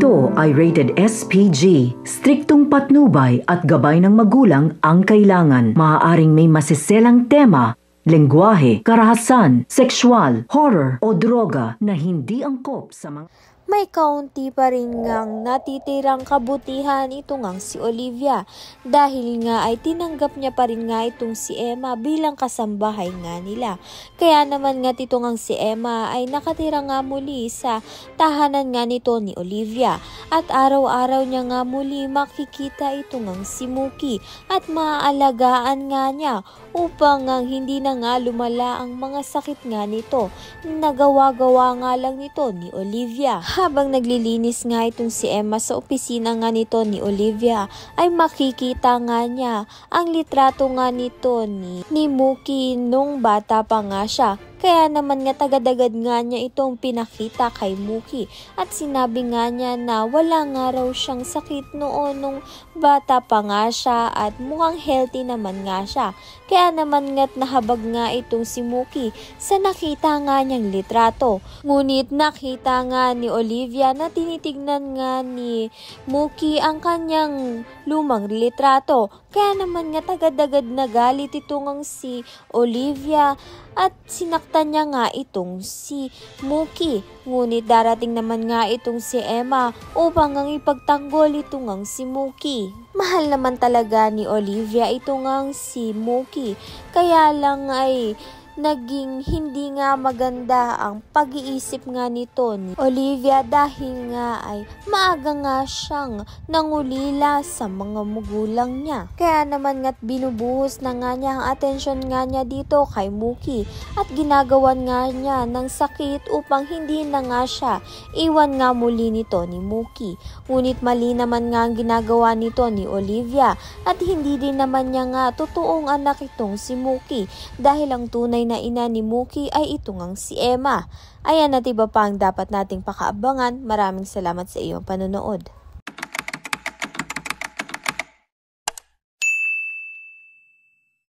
Ito ay rated SPG. Striktong patnubay at gabay ng magulang ang kailangan. Maaaring may masiselang tema, lengguwahe, karahasan, sexual, horror o droga na hindi angkop sa mga... May kaunti pa rin ngang natitirang kabutihan ito ngang si Olivia dahil nga ay tinanggap niya pa rin nga itong si Emma bilang kasambahay nga nila. Kaya naman nga ito ngang si Emma ay nakatira nga muli sa tahanan nga nito ni Olivia at araw-araw niya nga muli makikita ito ngang si Mookie at maaalagaan nga niya upang nga hindi na nga lumala ang mga sakit nga nito. Nagawa-gawa nga lang nito ni Olivia. Habang naglilinis nga itong si Emma sa opisina nga nito ni Olivia ay makikita nga niya ang litrato nga nito ni Mookie nung bata pa nga siya. Kaya naman nga tagadagad nga niya itong pinakita kay Mookie at sinabi nga niya na wala nga raw siyang sakit noon nung bata pa nga siya at mukhang healthy naman nga siya. Kaya naman nga't nahabag nga itong si Mookie sa nakita nga niyang litrato. Ngunit nakita nga ni Olivia na tinitignan nga ni Mookie ang kanyang lumang litrato. Kaya naman nga tagadagad na galit ito ngang si Olivia at sinaktan niya nga itong si Mookie. Ngunit darating naman nga itong si Emma upang ngang ipagtanggol ito ngang si Mookie. Mahal naman talaga ni Olivia ito ngang si Mookie. Kaya lang ay naging hindi nga maganda ang pag-iisip nga nito ni Olivia dahil nga ay maaga nga siyang nangulila sa mga magulang niya. Kaya naman nga't binubuhos na nga niya ang atensyon nga niya dito kay Mookie at ginagawan nga niya ng sakit upang hindi na nga siya iwan nga muli nito ni Mookie. Ngunit mali naman nga ang ginagawa nito ni Olivia at hindi din naman niya nga totoong anak itong si Mookie dahil ang tunay na ina ni Mookie ay ito ngang si Emma. Ayan at iba pa ang dapat nating pakaabangan. Maraming salamat sa iyong panonood.